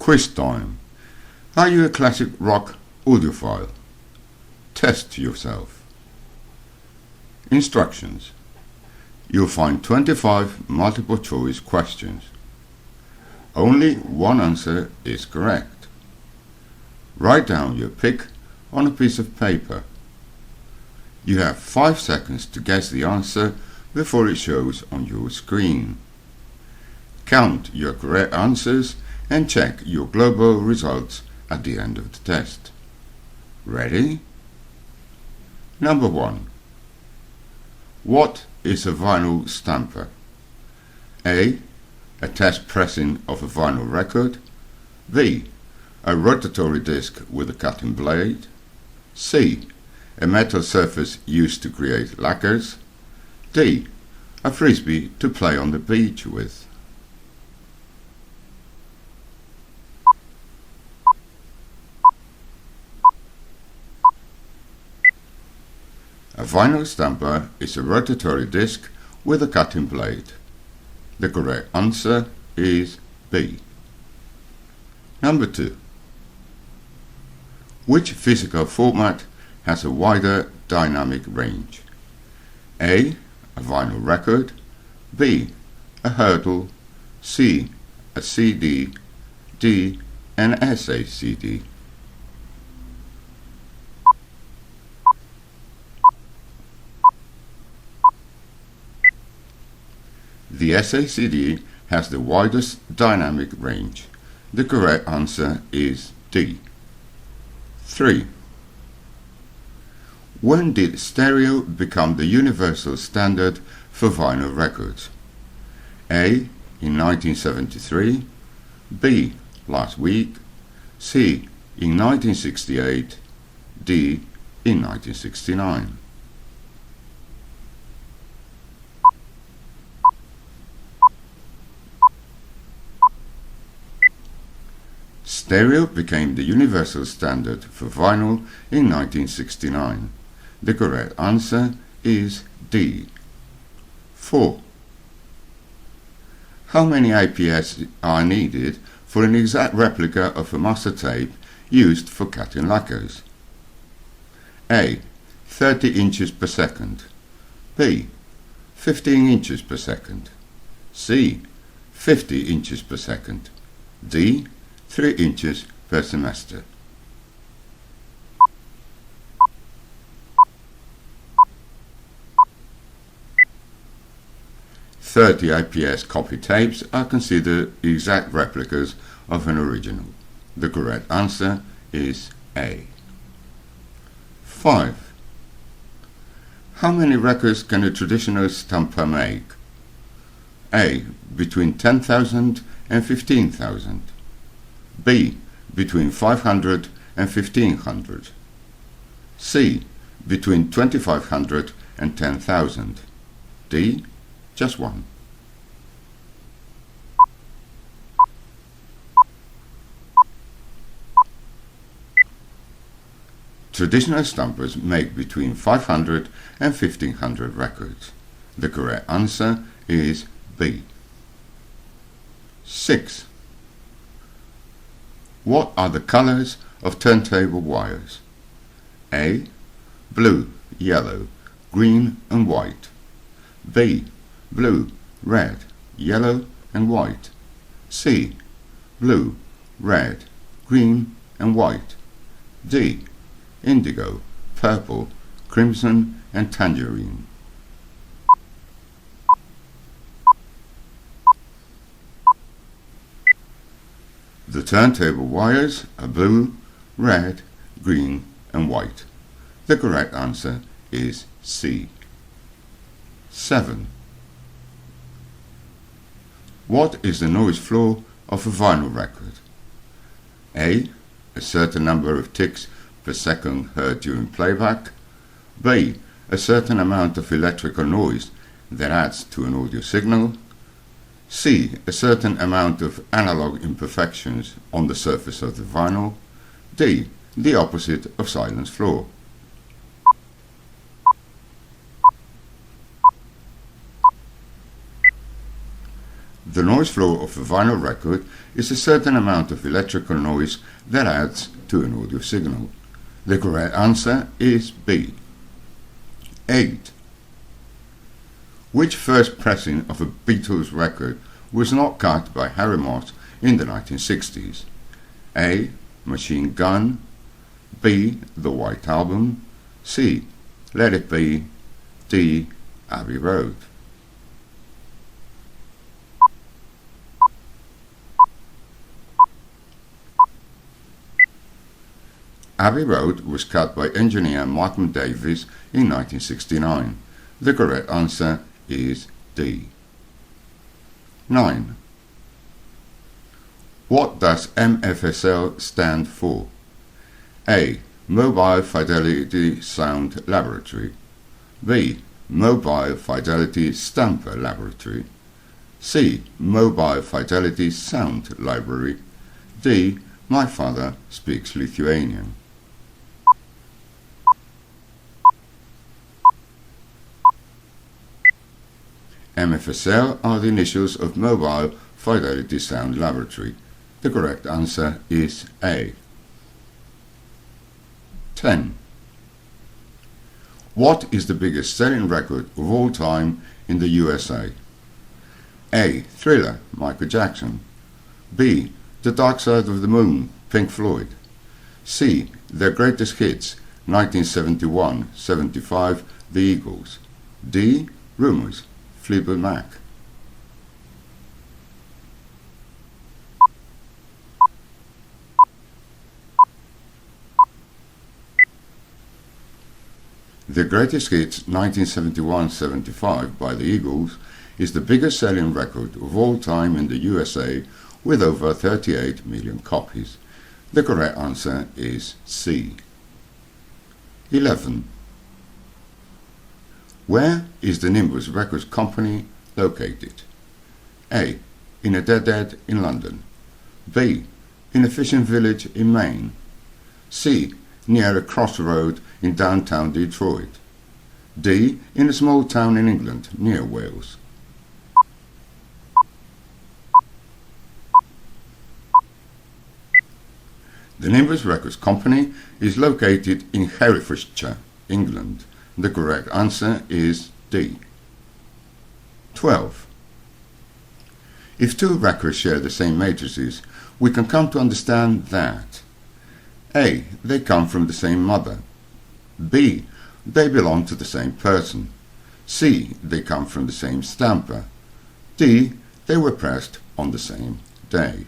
Quiz time. Are you a classic rock audiophile? Test yourself. Instructions. You'll find 25 multiple choice questions. Only one answer is correct. Write down your pick on a piece of paper. You have 5 seconds to guess the answer before it shows on your screen. Count your correct answers and check your global results at the end of the test. Ready? Number 1. What is a vinyl stamper? A test pressing of a vinyl record. B. A rotatory disc with a cutting blade. C. A metal surface used to create lacquers. D. A frisbee to play on the beach with. A vinyl stamper is a rotatory disc with a cutting blade. The correct answer is B. Number 2. Which physical format has a wider dynamic range? A vinyl record. B. A hurdle. C. A CD. D. An SACD. The SACD has the widest dynamic range. The correct answer is D. 3. When did stereo become the universal standard for vinyl records? A. In 1973. B. Last week. C. In 1968. D. In 1969. Stereo became the universal standard for vinyl in 1969. The correct answer is D. 4. How many IPS are needed for an exact replica of a master tape used for cutting lacquers? A. 30 inches per second. B. 15 inches per second. C. 50 inches per second. D. 3 inches per semester. "30 IPS copy tapes are considered exact replicas of an original. The correct answer is A. 5. How many records can a traditional stamper make? A. Between 10,000 and 15,000. B. Between 500 and 1500. C. Between 2500 and 10,000. D. Just one. Traditional stampers make between 500 and 1500 records. The correct answer is B. 6. What are the colors of turntable wires? A. Blue, yellow, green and white. B. Blue, red, yellow and white. C. Blue, red, green and white. D. Indigo, purple, crimson and tangerine. The turntable wires are blue, red, green and white. The correct answer is C. 7. What is the noise floor of a vinyl record? A. A certain number of ticks per second heard during playback. B. A certain amount of electrical noise that adds to an audio signal. C. A certain amount of analog imperfections on the surface of the vinyl. D. The opposite of silence floor. The noise floor of a vinyl record is a certain amount of electrical noise that adds to an audio signal. The correct answer is B. 8. Which first pressing of a Beatles record was not cut by Harry Mott in the 1960s? A. Machine Gun, B. The White Album, C. Let It Be, D. Abbey Road. Abbey Road was cut by engineer Martin Davies in 1969. The correct answer is D. 9. What does MFSL stand for? A. Mobile Fidelity Sound Laboratory, B. Mobile Fidelity Stamper Laboratory, C. Mobile Fidelity Sound Library, D. My father speaks Lithuanian. MFSL are the initials of Mobile Fidelity Sound Laboratory. The correct answer is A. 10. What is the biggest selling record of all time in the USA? A. Thriller, Michael Jackson, B. The Dark Side of the Moon, Pink Floyd, C. Their Greatest Hits, 1971-75, The Eagles, D. Rumours, Fleetwood Mac. The Greatest Hits 1971-75 by the Eagles is the biggest selling record of all time in the USA with over 38 million copies. The correct answer is C. 11. Where is the Nimbus Records Company located? A. In a dead end in London, B. In a fishing village in Maine, C. Near a crossroad in downtown Detroit, D. In a small town in England near Wales. The Nimbus Records Company is located in Herefordshire, England. The correct answer is D. 12. If two records share the same matrices, we can come to understand that A. They come from the same mother, B. They belong to the same person, C. They come from the same stamper, D. They were pressed on the same day.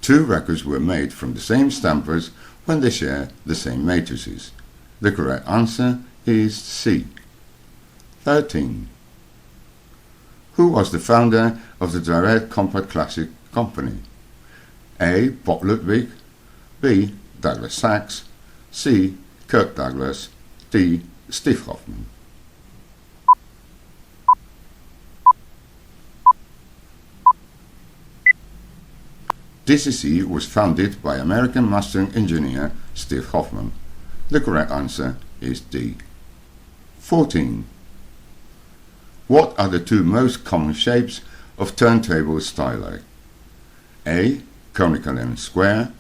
Two records were made from the same stampers when they share the same matrices. The correct answer is C. 13. Who was the founder of the Direct Compact Classic Company? A. Bob Ludwig, B. Douglas Sachs, C. Kirk Douglas, D. Steve Hoffman. DCC was founded by American mastering engineer Steve Hoffman. The correct answer is D. 14. What are the two most common shapes of turntable styli? A. Conical and square,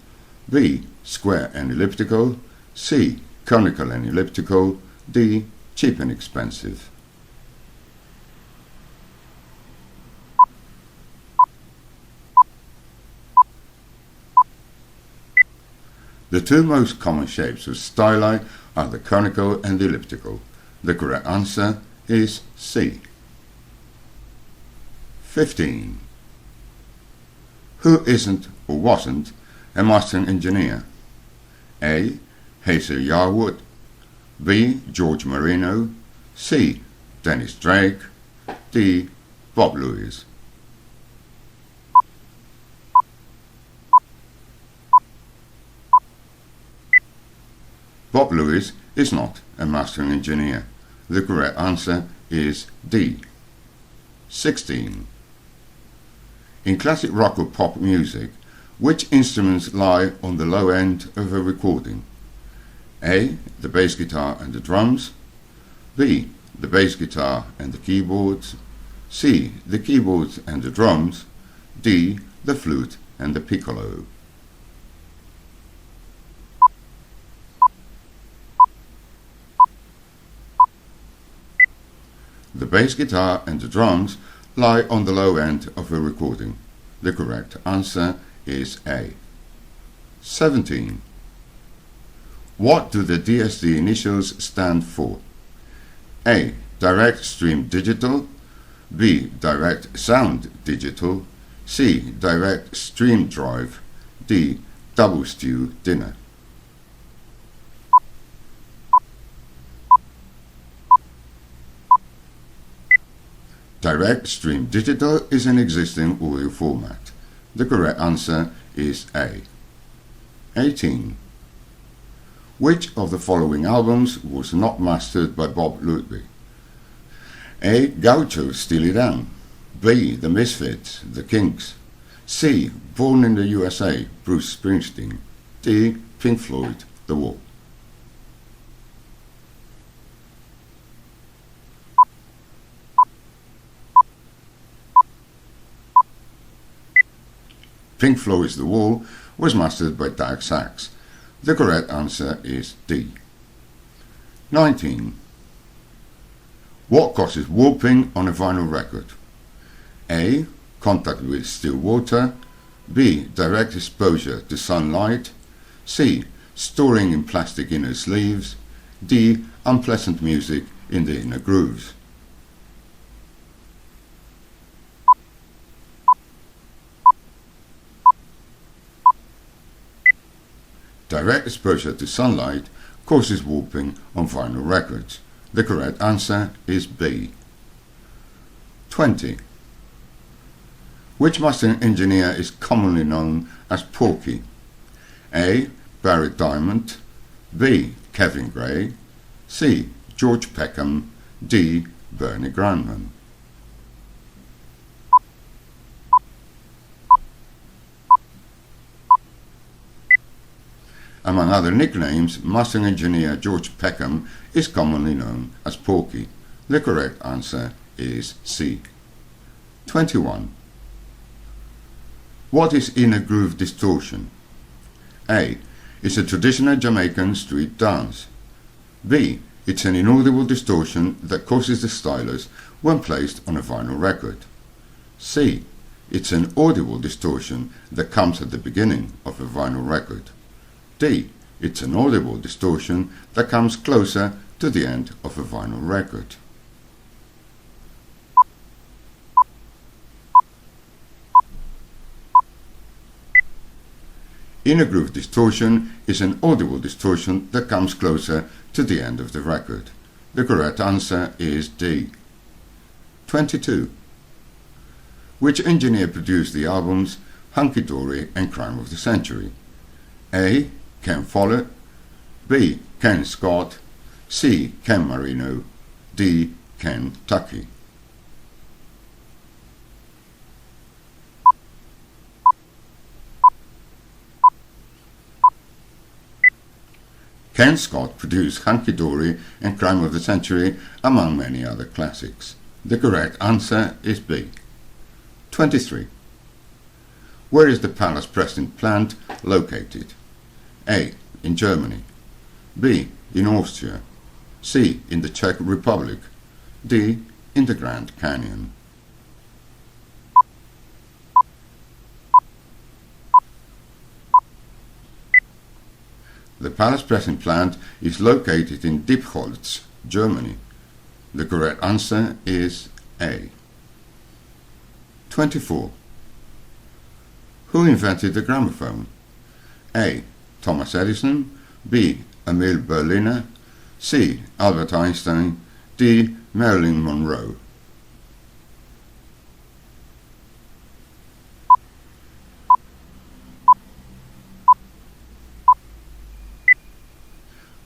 B. Square and elliptical, C. Conical and elliptical, D. Cheap and expensive. The two most common shapes of styli are the conical and the elliptical. The correct answer is C. 15. Who isn't or wasn't a mastering engineer? A. Hazel Yarwood, B. George Marino, C. Dennis Drake, D. Bob Lewis. Bob Lewis is not a mastering engineer. The correct answer is D. 16. In classic rock or pop music, which instruments lie on the low end of a recording? A. The bass guitar and the drums. B. The bass guitar and the keyboards. C. The keyboards and the drums. D. The flute and the piccolo. The bass guitar and the drums lie on the low end of a recording. The correct answer is A. 17. What do the DSD initials stand for? A. Direct Stream Digital. B. Direct Sound Digital. C. Direct Stream Drive. D. Double Stew Dinner. Direct Stream Digital is an existing audio format. The correct answer is A. 18. Which of the following albums was not mastered by Bob Ludwig? A. Gaucho, Steal It Down. B. The Misfits, The Kinks. C. Born in the USA, Bruce Springsteen. D. Pink Floyd, The Wall. Pink Floyd's The Wall was mastered by Dag Sax. The correct answer is D. 19. What causes warping on a vinyl record? A. Contact with still water. B. Direct exposure to sunlight. C. Storing in plastic inner sleeves. D. Unpleasant music in the inner grooves. Direct exposure to sunlight causes warping on vinyl records. The correct answer is B. 20. Which mastering engineer is commonly known as Porky? A. Barrett Diamond. B. Kevin Gray. C. George Peckham. D. Bernie Grandman. Among other nicknames, mastering engineer George Peckham is commonly known as Porky. The correct answer is C. 21. What is inner groove distortion? A. It's a traditional Jamaican street dance. B. It's an inaudible distortion that causes the stylus when placed on a vinyl record. C. It's an audible distortion that comes at the beginning of a vinyl record. D. It's an audible distortion that comes closer to the end of a vinyl record. Inner groove distortion is an audible distortion that comes closer to the end of the record. The correct answer is D. 22. Which engineer produced the albums Hunky Dory and Crime of the Century? A. Ken Follett. B. Ken Scott. C. Ken Marino. D. Ken Tucky. Ken Scott produced Hunky Dory and Crime of the Century, among many other classics. The correct answer is B. 23. Where is the Palace Pressing plant located? A. In Germany. B. In Austria. C. In the Czech Republic. D. In the Grand Canyon. The Palace Pressing plant is located in Diepholz, Germany. The correct answer is A. 24. Who invented the gramophone? A. Thomas Edison. B. Emil Berliner. C. Albert Einstein. D. Marilyn Monroe.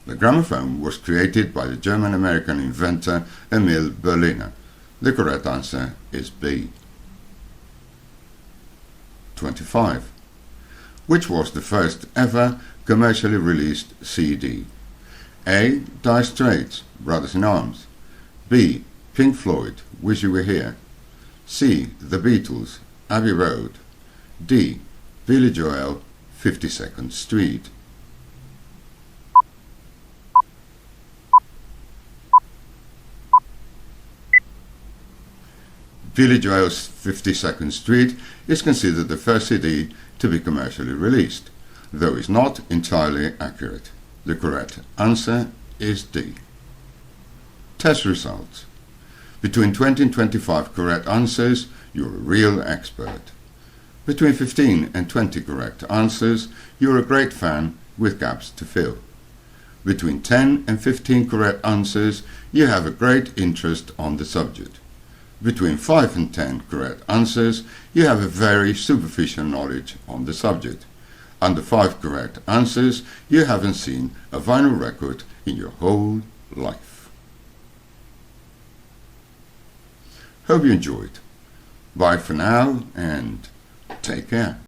The gramophone was created by the German-American inventor Emil Berliner. The correct answer is B. 25. Which was the first ever commercially released CD? A. Dire Straits, Brothers in Arms. B. Pink Floyd, Wish You Were Here. C. The Beatles, Abbey Road. D. Billy Joel, 52nd Street. Billy Joel's 52nd Street is considered the first CD to be commercially released, though it's not entirely accurate. The correct answer is D. Test results. Between 20 and 25 correct answers, you're a real expert. Between 15 and 20 correct answers, you're a great fan with gaps to fill. Between 10 and 15 correct answers, you have a great interest on the subject. Between 5 and 10 correct answers, you have a very superficial knowledge on the subject. Under 5 correct answers, you haven't seen a vinyl record in your whole life. Hope you enjoyed. Bye for now and take care.